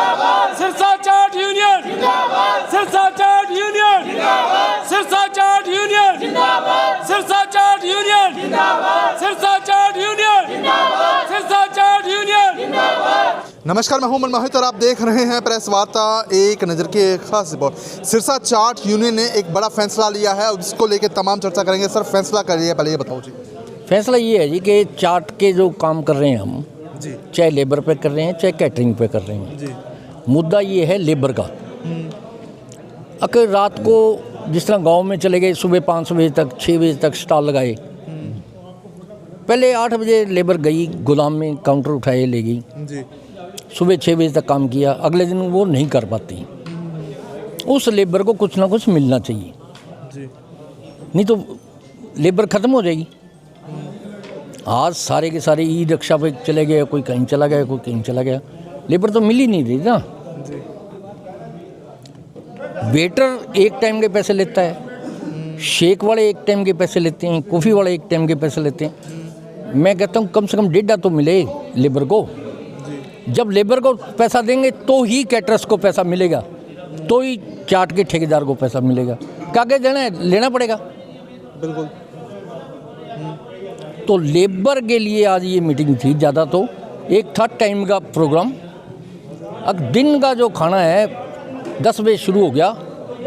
सिरसा चाट union Sirsa चाट union Sirsa चाट union Sirsa चाट union Sirsa चाट union Sirsa चाट union. नमस्कार, मैं हूं मनमोहन मोहित और आप देख रहे हैं प्रेस वार्ता एक नज़र की एक खास रिपोर्ट। सिरसा चाट यूनियन ने एक बड़ा फैसला लिया है और इसको लेकर तमाम चर्चा करेंगे। सर, फैसला कर लिया, पहले ये बताओ जी। फैसला ये है जी कि चाट के जो काम कर रहे हैं हम जी, चाहे लेबर पे कर रहे हैं चाहे कैटरिंग पे कर रहे हैं जी, मुद्दा ये है लेबर का। अगर रात को जिस तरह गांव में चले गए, सुबह 5 बजे तक 6 बजे तक स्टॉल लगाए, पहले 8 बजे लेबर गई गोदाम में काउंटर उठाए ले गई, जी, सुबह 6 बजे तक काम किया, अगले दिन वो नहीं कर पाती। उस लेबर को कुछ ना कुछ मिलना चाहिए जी, नहीं तो लेबर ख़त्म हो जाएगी। आज सारे के सारे ई रिक्शा पे चले गए, कोई कहीं चला गया, कोई कहीं चला गया, लेबर तो मिल ही नहीं रही ना। जी, वेटर एक टाइम के पैसे लेता है, शेक वाले एक टाइम के पैसे लेते हैं, कॉफ़ी वाले एक टाइम के पैसे लेते हैं। मैं कहता हूँ कम से कम 1.5 तो मिले लेबर को। जब लेबर को पैसा देंगे तो ही कैटरर्स को पैसा मिलेगा, तो ही चाट के ठेकेदार को पैसा मिलेगा। कागज देना है, लेना पड़ेगा। बिल्कुल। तो लेबर के लिए आज ये मीटिंग थी। ज़्यादा तो एक था टाइम का प्रोग्राम। अब दिन का जो खाना है 10 बजे शुरू हो गया,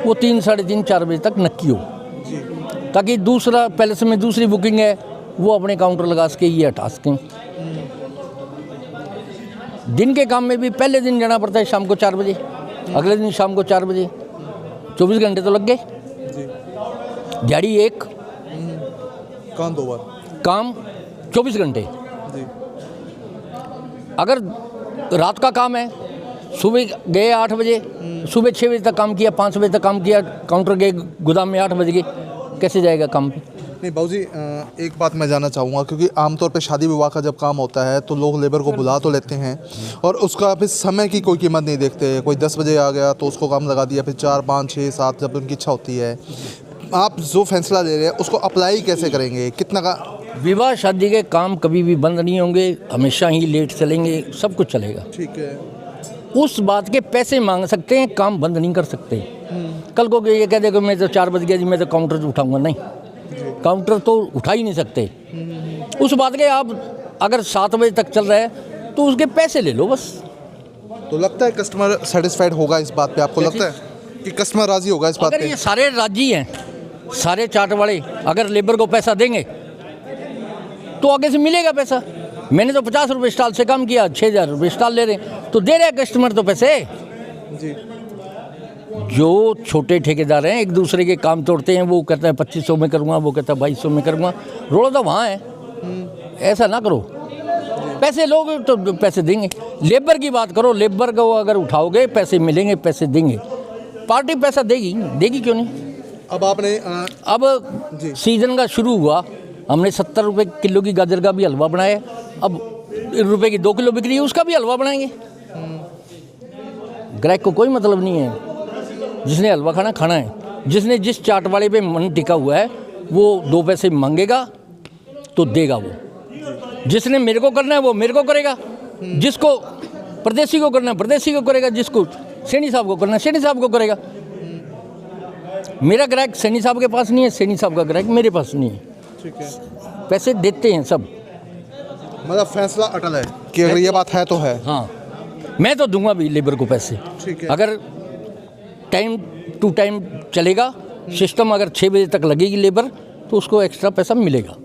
वो 3, साढ़े 3, 4 बजे तक नक्की हो, ताकि दूसरा पैलेस में दूसरी बुकिंग है वो अपने काउंटर लगा सके, ये हटा सकें। दिन के काम में भी पहले दिन जाना पड़ता है शाम को 4 बजे, अगले दिन शाम को 4 बजे, 24 घंटे तो लग गए। दिहाड़ी एक, काम 2 बार, काम 24 घंटे। जी, अगर रात का काम है, सुबह गए 8 बजे, सुबह 6 बजे तक काम किया, 5 बजे तक काम किया, काउंटर गए गोदाम में 8 बजे, कैसे जाएगा काम? नहीं बाबूजी, एक बात मैं जानना चाहूँगा, क्योंकि आमतौर पे शादी विवाह का जब काम होता है तो लोग लेबर को बुला तो लेते हैं और उसका फिर समय की कोई कीमत नहीं देखते। कोई 10 बजे आ गया तो उसको काम लगा दिया, फिर 4, 5, 6, 7 जब उनकी इच्छा होती है। आप जो फैसला ले रहे हैं उसको अप्लाई कैसे करेंगे? कितना का? विवाह शादी के काम कभी भी बंद नहीं होंगे, हमेशा ही लेट चलेंगे, सब कुछ चलेगा। ठीक है। उस बात के पैसे मांग सकते हैं, काम बंद नहीं कर सकते। कल को ये कह दे कि मैं तो 4 बज गया जी, मैं तो काउंटर उठाऊंगा, नहीं, काउंटर तो उठा ही नहीं सकते। उस बात के आप अगर 7 बजे तक चल रहा है तो उसके पैसे ले लो बस। तो लगता है कस्टमर सेटिस्फाइड होगा इस बात पे? आपको लगता है कि कस्टमर राजी होगा इस बात अगर पे? ये सारे राजी हैं, सारे चाट वाले अगर लेबर को पैसा देंगे तो आगे से मिलेगा पैसा। मैंने तो 50 रुपये स्टॉल से काम किया, 6,000 रुपये स्टॉल ले रहे हैं, तो दे रहे हैं कस्टमर तो पैसे। जी, जो छोटे ठेकेदार हैं एक दूसरे के काम तोड़ते हैं, वो कहता है 2500 में करूँगा, वो कहता है 2200 में करूँगा, रोड़ा तो वहाँ है। ऐसा ना करो, पैसे लोगे तो पैसे देंगे। लेबर की बात करो, लेबर को अगर उठाओगे पैसे मिलेंगे, पैसे देंगे, पार्टी पैसा देगी, देगी क्यों नहीं। अब आपने अब सीजन का शुरू हुआ, हमने 70 रुपये किलो की गाजर का भी हलवा बनाया, अब रुपए की 2 किलो बिक रही है, उसका भी हलवा बनाएंगे। ग्राहक को कोई मतलब नहीं है, जिसने हलवा खाना खाना है। जिसने जिस चाट वाले पे मन टिका हुआ है वो 2 पैसे मांगेगा तो देगा वो। जिसने मेरे को करना है वो मेरे को करेगा, जिसको परदेसी को करना है परदेसी को करेगा, जिसको सैनी साहब को करना है सैनी साहब को करेगा। मेरा ग्राहक सैनी साहब के पास नहीं है, सैनी साहब का ग्राहक मेरे पास नहीं है। ठीक है। पैसे देते हैं सब। मतलब फैसला अटल है कि अगर ये बात है तो है। हाँ, मैं तो दूंगा भी लेबर को पैसे। ठीक है। अगर टाइम टू टाइम चलेगा सिस्टम, अगर 6 बजे तक लगेगी लेबर तो उसको एक्स्ट्रा पैसा मिलेगा।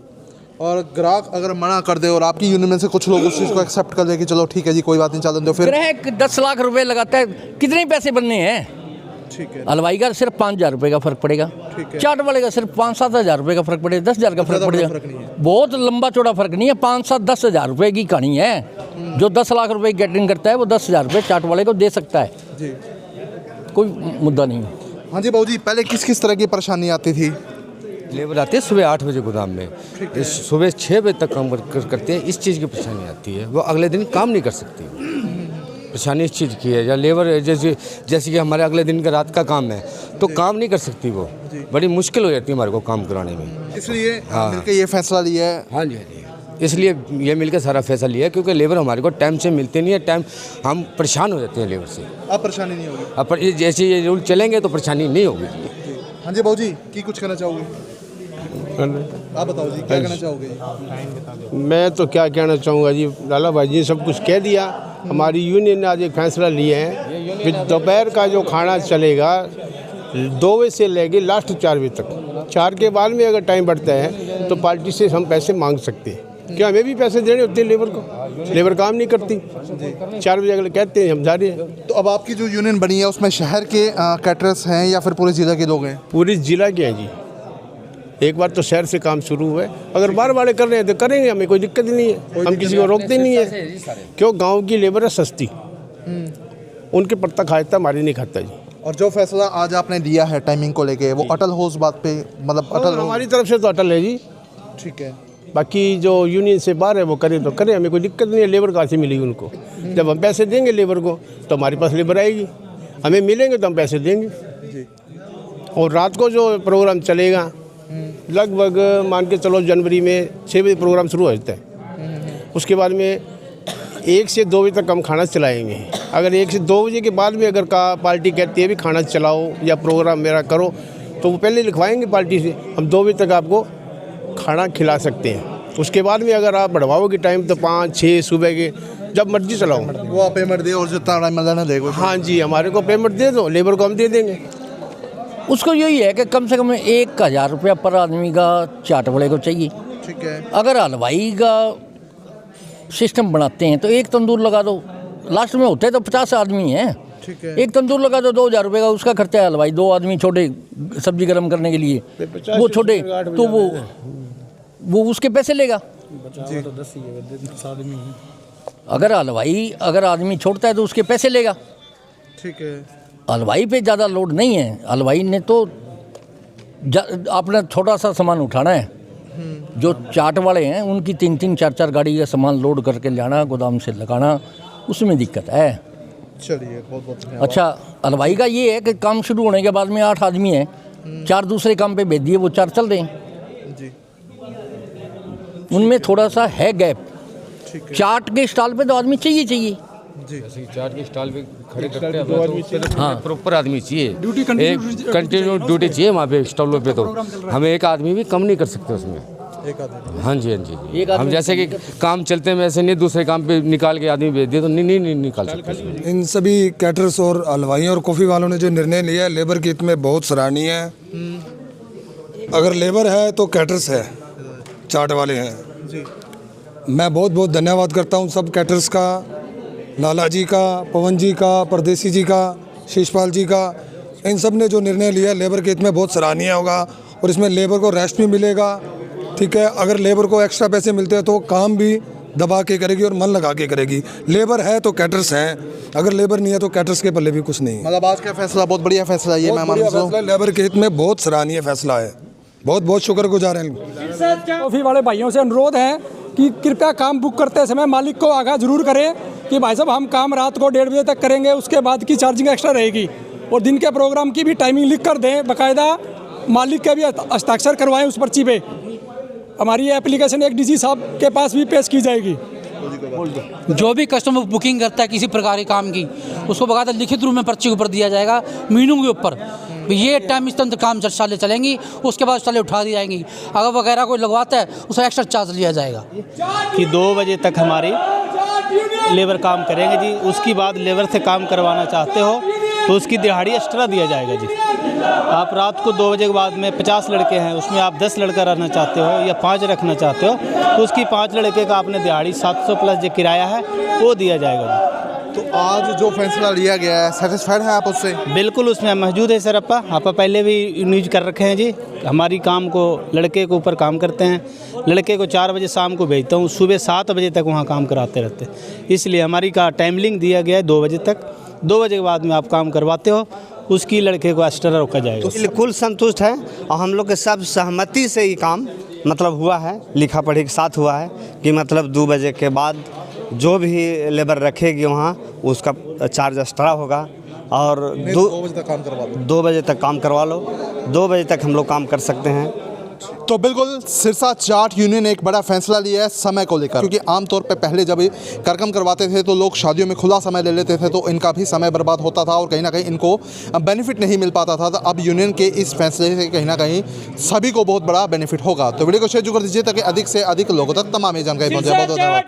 और ग्राहक अगर मना कर दे और आपकी यूनियन में से कुछ लोग उस चीज़ को एक्सेप्ट कर दे कि चलो ठीक है जी कोई बात नहीं चलन दो, फिर ग्राहक 10 लाख रुपए लगाता है, कितने पैसे बनने हैं? ठीक है। हलवाई का सिर्फ 5,000 रुपये का फर्क पड़ेगा, ठीक है। चाट वाले का सिर्फ 5-7 हज़ार रुपये का फर्क पड़ेगा, 10,000 का फर्क ज़्यादा पड़ेगा। फर्क नहीं है। बहुत लंबा चौड़ा फर्क नहीं है, 5-7-10 हज़ार रुपये की कहानी है। जो 10 लाख रुपये कैटरिंग करता है वो 10,000 रुपये चाट वाले को दे सकता है, जी, कोई मुद्दा नहीं है। हाँ जी बाबूजी, पहले किस किस तरह की परेशानी आती थी? लेबर आती है सुबह 8 बजे गोदाम में, सुबह 6 बजे तक काम करते हैं। इस चीज़ की परेशानी आती है, वो अगले दिन काम नहीं कर सकती। परेशानी इस चीज़ की है, या लेबर जैसे कि हमारे अगले दिन का रात का काम है तो काम नहीं कर सकती, वो बड़ी मुश्किल हो जाती है हमारे को काम कराने में। इसलिए मिलकर ये फैसला लिया है। हाँ जी, हाँ जी। इसलिए ये मिलकर सारा फैसला लिया, क्योंकि लेबर हमारे को टाइम से मिलते नहीं है, टाइम हम परेशान हो जाते हैं लेबर से। अब परेशानी नहीं होगी। अब जैसे ये रूल चलेंगे तो परेशानी नहीं होगी। हाँ जी बाबू जी, की कुछ कहना चाहोगे? आप बताओ जी, क्या कहना चाहोगे? मैं तो क्या कहना चाहूँगा जी, लाला भाई जी सब कुछ कह दिया। हमारी यूनियन ने आज एक फैसला लिया है कि दोपहर का जो खाना चलेगा 2 बजे से लेके लास्ट 4 बजे तक। 4 के बाद में अगर टाइम बढ़ता है तो पार्टी से हम पैसे मांग सकते हैं। क्या हमें भी पैसे देने होते हैं लेबर को? लेबर काम नहीं करती। 4 बजे अगर कहते हैं हम जा रहे हैं। तो अब आपकी जो यूनियन बनी है उसमें शहर के कैटरर्स हैं या फिर पूरे ज़िला के लोग हैं? पूरी जिला के हैं जी। एक बार तो शहर से काम शुरू हुआ है, अगर बार वाले कर रहे हैं तो करेंगे, हमें कोई दिक्कत नहीं है, हम किसी को रोकते नहीं है। क्यों? गांव की लेबर है सस्ती, उनके पत्ता खाता, हमारी नहीं खाता जी। और जो फैसला आज आपने लिया है टाइमिंग को लेके, वो अटल हो उस बात पे? मतलब अटल हो? हमारी तरफ से तो अटल है जी। ठीक है। बाकी जो यूनियन से बाहर है वो करे तो करे, हमें कोई दिक्कत नहीं है। लेबर कहाँ से मिलेगी उनको? जब हम पैसे देंगे लेबर को तो हमारे पास लेबर आएगी, हमें मिलेंगे तो हम पैसे देंगे जी। और रात को जो प्रोग्राम चलेगा लगभग मान के चलो जनवरी में 6 बजे प्रोग्राम शुरू हो जाता है। उसके बाद में 1 से 2 बजे तक हम खाना चलाएंगे। अगर 1 से 2 बजे के बाद में अगर पार्टी कहती है भी खाना चलाओ या प्रोग्राम मेरा करो, तो वो पहले लिखवाएंगे पार्टी से, हम 2 बजे तक आपको खाना खिला सकते हैं। उसके बाद में अगर आप बढ़वाओगे टाइम तो 5-6 सुबह के जब मर्जी चलाओ। वो आप पेमेंट दे और जितना टाइम मिलना देगा। हाँ जी, हमारे को पेमेंट दे दो, लेबर को हम दे देंगे। उसको यही है कि कम से कम 1000 रुपया पर आदमी का चाट वाले को चाहिए। ठीक है। अगर हलवाई का सिस्टम बनाते हैं तो एक तंदूर लगा दो, लास्ट में होते तो 50 आदमी हैं। ठीक है। एक तंदूर लगा दो, 2000 रुपये का उसका खर्चा है। हलवाई 2 आदमी छोटे सब्जी गर्म करने के लिए, वो छोटे तो वो उसके पैसे लेगा। अगर हलवाई अगर आदमी छोड़ता है तो उसके पैसे लेगा। ठीक है। हलवाई पे ज़्यादा लोड नहीं है। हलवाई ने तो अपना छोटा सा सामान उठाना है। जो चाट वाले हैं उनकी 3-3, 4-4 गाड़ी का सामान लोड करके लाना, गोदाम से लगाना, उसमें दिक्कत है। चलिए, बहुत बहुत धन्यवाद। अच्छा, हलवाई का ये है कि काम शुरू होने के बाद में 8 आदमी हैं, 4 दूसरे काम पे भेज दिए, वो 4 चल रहे हैं जी। उनमें थोड़ा सा है गैप। ठीक है। चाट के स्टॉल पे तो आदमी चाहिए जी। चाट के स्टॉल पे खड़े करते हैं तो हाँ प्रॉपर आदमी चाहिए, कंटिन्यू ड्यूटी चाहिए वहाँ पे स्टॉलों पे। तो हमें एक आदमी भी कम नहीं कर सकते उसमें। एक आदमी? हाँ जी, हाँ जी। हम जैसे कि काम चलते हैं वैसे नहीं, दूसरे काम पे निकाल के आदमी भेज दिए तो नहीं निकाल सकते। इन सभी कैटरर्स और हलवाइयों और कॉफ़ी वालों ने जो निर्णय लिया है लेबर के हित में बहुत सराहनीय है। अगर लेबर है तो कैटरर्स है, चाट वाले हैं जी। मैं बहुत बहुत धन्यवाद करता हूँ सब कैटरर्स का, लाला जी का, पवन जी का, परदेसी जी का, शीशपाल जी का। इन सब ने जो निर्णय लिया लेबर के हित में बहुत सराहनीय होगा और इसमें लेबर को रेस्ट भी मिलेगा। ठीक है। अगर लेबर को एक्स्ट्रा पैसे मिलते हैं तो काम भी दबा के करेगी और मन लगा के करेगी। लेबर है तो कैटरर्स हैं, अगर लेबर नहीं है तो कैटरर्स के पल्ले भी कुछ नहीं है। मतलब आज का फैसला बहुत बढ़िया फैसला है ये। मैं मानता हूँ लेबर के हित में बहुत सराहनीय फैसला है। बहुत बहुत शुक्रगुजार हैं। कॉफ़ी वाले भाइयों से अनुरोध है कि कृपया काम बुक करते समय मालिक को आगाह जरूर करें कि भाई साहब हम काम रात को 1:30 बजे तक करेंगे, उसके बाद की चार्जिंग एक्स्ट्रा रहेगी। और दिन के प्रोग्राम की भी टाइमिंग लिख कर दें, बाकायदा मालिक के भी हस्ताक्षर करवाएं उस पर्ची पे। हमारी ये एप्लीकेशन एक डीसी साहब के पास भी पेश की जाएगी। जो भी कस्टमर बुकिंग करता है किसी प्रकार के काम की, उसको बकायदा लिखित रूप में पर्ची के ऊपर दिया जाएगा, मीनू के ऊपर ये टाइम इस तंत्र काम साले चलेंगी, उसके बाद साले उठा दी जाएंगी। अगर वगैरह कोई लगवाता है उसका एक्स्ट्रा चार्ज लिया जाएगा। कि 2 बजे तक हमारी लेबर काम करेंगे जी। उसके बाद लेबर से काम करवाना चाहते हो तो उसकी दिहाड़ी एक्स्ट्रा दिया जाएगा जी। आप रात को 2 बजे के बाद में 50 लड़के हैं, उसमें आप 10 लड़का रखना चाहते हो या 5 रखना चाहते हो तो उसकी 5 लड़के का आपने दिहाड़ी 700 प्लस जो किराया है वो दिया जाएगा जी। तो आज जो फैसला लिया गया है, सेटिस्फाइड है आप उससे? बिल्कुल, उसमें मौजूद है सर। आप पहले भी न्यूज कर रखे हैं जी। हमारी काम को लड़के के ऊपर काम करते हैं, लड़के को 4 बजे शाम को भेजता हूँ, सुबह 7 बजे तक वहाँ काम कराते रहते हैं। इसलिए हमारी का टाइमलिंग दिया गया है 2 बजे तक। 2 बजे के बाद में आप काम करवाते हो, उसकी लड़के को एक्स्ट्रा रोका जाएगा। बिल्कुल संतुष्ट है और हम लोग के सब सहमति से ही काम मतलब हुआ है, लिखा पढ़ी के साथ हुआ है कि मतलब 2 बजे के बाद जो भी लेबर रखेगी वहाँ उसका चार्ज एक्स्ट्रा होगा। और 2 बजे तक काम करवा लो, 2 बजे तक काम करवा लो, 2 बजे तक हम लोग काम कर सकते हैं। तो बिल्कुल सिरसा जाट यूनियन ने एक बड़ा फैसला लिया है समय को लेकर, क्योंकि आमतौर पे पहले जब कार्यक्रम करवाते थे तो लोग शादियों में खुला समय ले लेते थे, तो इनका भी समय बर्बाद होता था और कहीं ना कहीं इनको बेनिफिट नहीं मिल पाता था। तो अब यूनियन के इस फैसले से कहीं ना कहीं सभी को बहुत बड़ा बेनिफिट होगा। तो वीडियो को शेयर जरूर कर दीजिए ताकि अधिक से अधिक लोगों तक तमाम ये जानकारी पहुंचे। बहुत बहुत धन्यवाद।